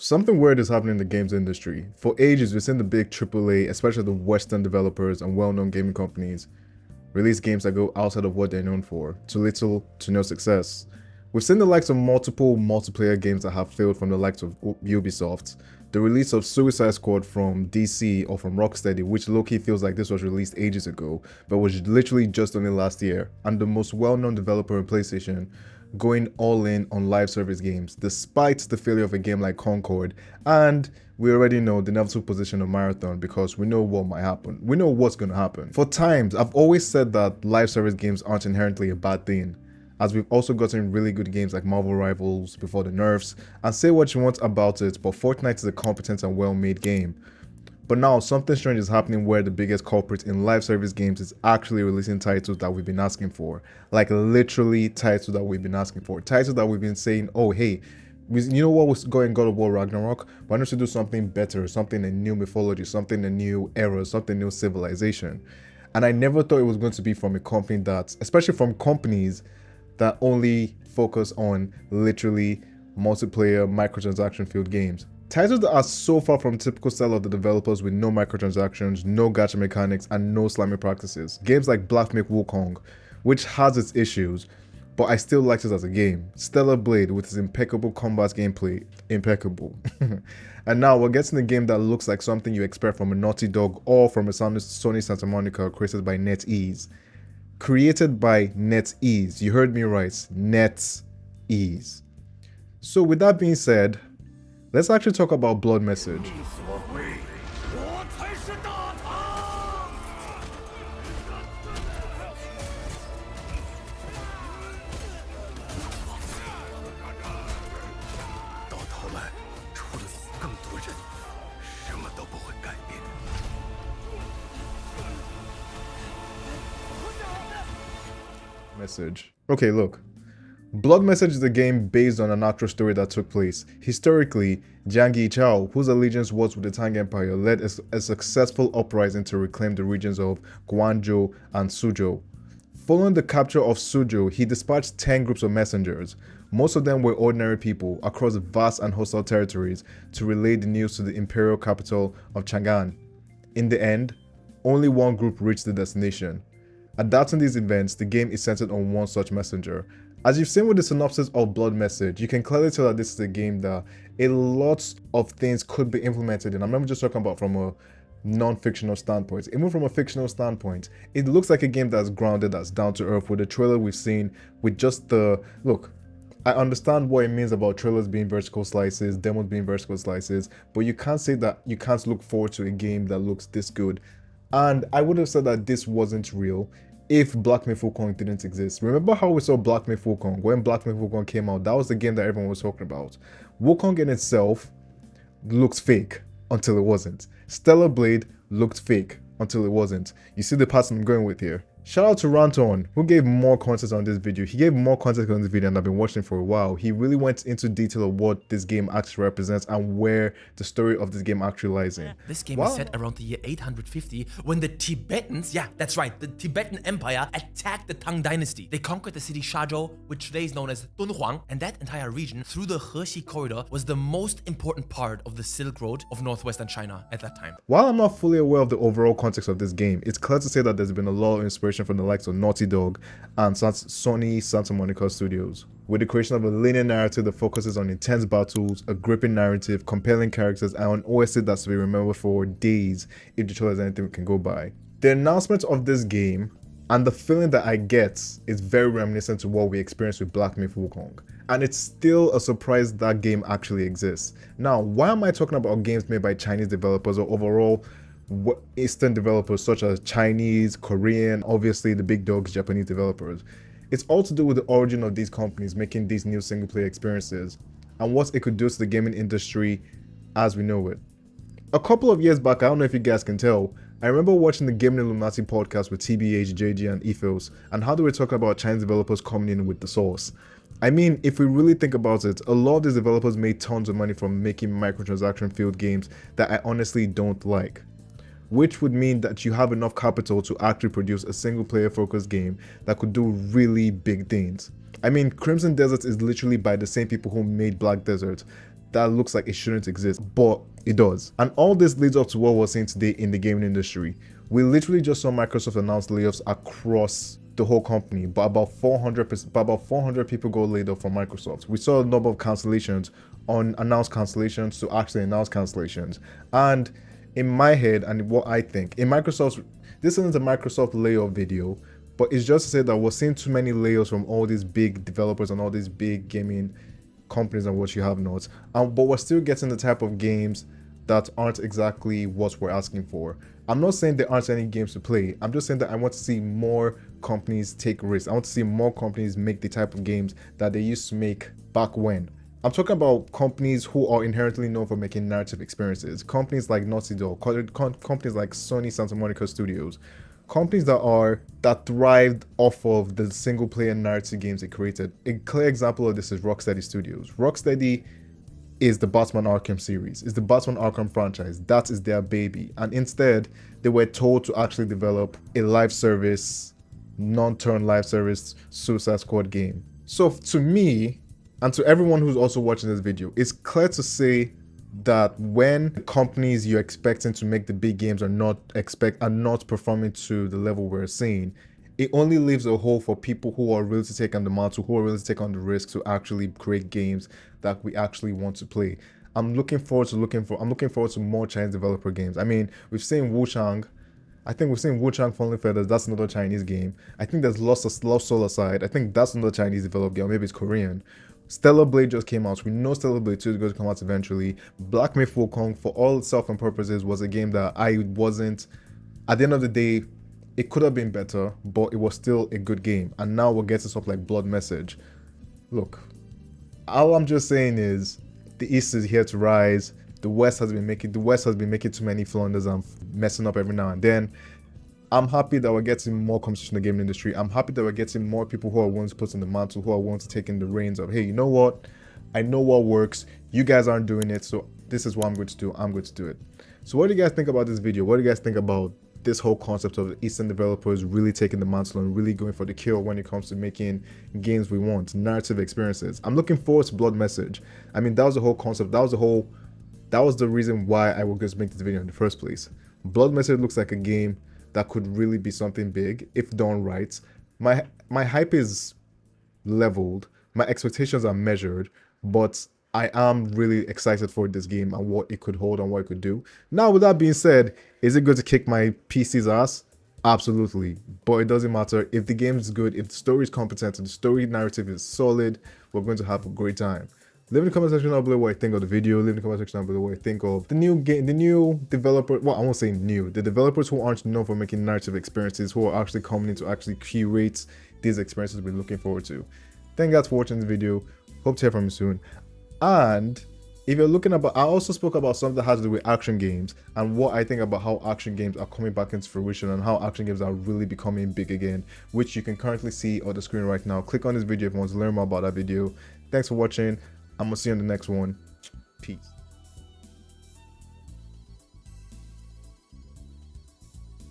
Something weird is happening in the games industry. For ages, we've seen the big AAA, especially the Western developers and well-known gaming companies, release games that go outside of what they're known for, to little to no success. We've seen the likes of multiple multiplayer games that have failed from the likes of Ubisoft, the release of Suicide Squad from DC or from Rocksteady, which low-key feels like this was released ages ago, but was literally just only last year, and the most well-known developer in PlayStation going all in on live service games, despite the failure of a game like Concord, and we already know the inevitable position of Marathon because we know what might happen. We know what's going to happen. For times, I've always said that live service games aren't inherently a bad thing, as we've also gotten really good games like Marvel Rivals before the nerfs, and say what you want about it, but Fortnite is a competent and well-made game. But now something strange is happening where the biggest culprit in live service games is actually releasing titles that we've been asking for. Like literally titles that we've been asking for. Titles that we've been saying, oh hey, you know what was going God of War Ragnarok? Why don't you do something better, something a new mythology, something a new era, something new civilization? And I never thought it was going to be from a company that, especially from companies that only focus on literally multiplayer microtransaction filled games. Titles that are so far from typical style of the developers with no microtransactions, no gacha mechanics, and no slamming practices. Games like Black Myth Wukong, which has its issues, but I still liked it as a game. Stellar Blade with its impeccable combat gameplay, impeccable. And now we're getting a game that looks like something you expect from a Naughty Dog or from a Sony Santa Monica created by NetEase. Created by NetEase, you heard me right, NetEase. So with that being said, let's actually talk about Blood Message. Message. Okay, look. Blood Message is a game based on an actual story that took place. Historically, Jiang Yichao, whose allegiance was with the Tang Empire, led a successful uprising to reclaim the regions of Guangzhou and Suzhou. Following the capture of Suzhou, he dispatched 10 groups of messengers. Most of them were ordinary people across vast and hostile territories to relay the news to the imperial capital of Chang'an. In the end, only one group reached the destination. Adapting these events, the game is centered on one such messenger. As you've seen with the synopsis of Blood Message, you can clearly tell that this is a game that a lot of things could be implemented in. I'm not just talking about from a non-fictional standpoint. Even from a fictional standpoint, it looks like a game that's grounded, that's down to earth. With the trailer we've seen, with just the look, I understand what it means about trailers being vertical slices, demos being vertical slices, but you can't say that you can't look forward to a game that looks this good. And I would have said that this wasn't real if Black Myth Wukong didn't exist. Remember how we saw Black Myth Wukong? When Black Myth Wukong came out, that was the game that everyone was talking about. Wukong in itself looks fake until it wasn't. Stellar Blade looked fake until it wasn't. You see the pattern I'm going with here. Shout out to Ranton, who gave more context on this video. He gave more context on this video and I've been watching for a while. He really went into detail of what this game actually represents and where the story of this game actually lies in. This game is set around the year 850 when the Tibetans, yeah, that's right, the Tibetan Empire attacked the Tang Dynasty. They conquered the city Shazhou, which today is known as Dunhuang, and that entire region through the Hexi corridor was the most important part of the Silk Road of northwestern China at that time. While I'm not fully aware of the overall context of this game, it's clear to say that there's been a lot of inspiration from the likes of Naughty Dog and Sony Santa Monica Studios, with the creation of a linear narrative that focuses on intense battles, a gripping narrative, compelling characters, and an OST that's to be remembered for days if the trailer is anything we can go by. The announcement of this game and the feeling that I get is very reminiscent to what we experienced with Black Myth Wukong. And it's still a surprise that game actually exists. Now, why am I talking about games made by Chinese developers or overall Eastern developers such as Chinese, Korean, obviously the big dogs, Japanese developers? It's all to do with the origin of these companies making these new single player experiences and what it could do to the gaming industry as we know it. A couple of years back, I don't know if you guys can tell, I remember watching the Gaming Illuminati podcast with TBH, JG and Ethos and how they were talking about Chinese developers coming in with the sauce. I mean, if we really think about it, a lot of these developers made tons of money from making microtransaction filled games that I honestly don't like, which would mean that you have enough capital to actually produce a single player focused game that could do really big things. I mean, Crimson Desert is literally by the same people who made Black Desert. that looks like it shouldn't exist, but it does. And all this leads up to what we're seeing today in the gaming industry. We literally just saw Microsoft announce layoffs across the whole company, but about 400 people got laid off from Microsoft. We saw a number of cancellations, on announced cancellations to actually announced cancellations. And in my head, and what I think, this isn't a Microsoft layoff video, but it's just to say that we're seeing too many layoffs from all these big developers and all these big gaming companies and what you have not. But we're still getting the type of games that aren't exactly what we're asking for. I'm not saying there aren't any games to play. I'm just saying that I want to see more companies take risks. I want to see more companies make the type of games that they used to make back when. I'm talking about companies who are inherently known for making narrative experiences. Companies like Naughty Dog, companies like Sony Santa Monica Studios, companies that thrived off of the single player narrative games they created. A clear example of this is Rocksteady Studios. Rocksteady is the Batman Arkham series, is the Batman Arkham franchise. That is their baby. And instead, they were told to actually develop a live service, non-turn live service Suicide Squad game. So to me, and to everyone who's also watching this video, it's clear to say that when companies you're expecting to make the big games are not performing to the level we're seeing, it only leaves a hole for people who are willing to take on the mantle, who are willing to take on the risk to actually create games that we actually want to play. I'm looking forward to more Chinese developer games. I mean, we've seen Wuchang. I think we've seen Wuchang Falling Feathers. That's another Chinese game. I think there's Lost Soul Aside. I think that's another Chinese developed game. Or maybe it's Korean. Stellar Blade just came out. We know Stellar Blade 2 is going to come out eventually. Black Myth Wukong, for all itself and purposes, was a game that I wasn't. At the end of the day, it could have been better, but it was still a good game. And now we're getting stuff like Blood Message. Look, all I'm just saying is the East is here to rise. The West has been making too many flunders and messing up every now and then. I'm happy that we're getting more competition in the gaming industry. I'm happy that we're getting more people who are willing to put in the mantle, who are willing to take in the reins of, hey, you know what? I know what works. You guys aren't doing it, so this is what I'm going to do. I'm going to do it. So what do you guys think about this video? What do you guys think about this whole concept of the Eastern developers really taking the mantle and really going for the kill when it comes to making games we want, narrative experiences? I'm looking forward to Blood Message. I mean, that was the whole concept. That was the reason why I would just make this video in the first place. Blood Message looks like a game that could really be something big if done right. My hype is leveled, my expectations are measured, but I am really excited for this game and what it could hold and what it could do. Now, with that being said, is it going to kick my PC's ass? Absolutely, but it doesn't matter. If the game is good, if the story is competent, and the story narrative is solid, we're going to have a great time. Leave in the comment section down below what you think of the video. Leave in the comment section down below what you think of the new game, the new developer. Well, I won't say new. The developers who aren't known for making narrative experiences, who are actually coming in to actually curate these experiences we're looking forward to. Thank you guys for watching this video. Hope to hear from you soon. And if you're looking about, I also spoke about something that has to do with action games and what I think about how action games are coming back into fruition and how action games are really becoming big again, which you can currently see on the screen right now. Click on this video if you want to learn more about that video. Thanks for watching. I'm gonna see you on the next one. Peace.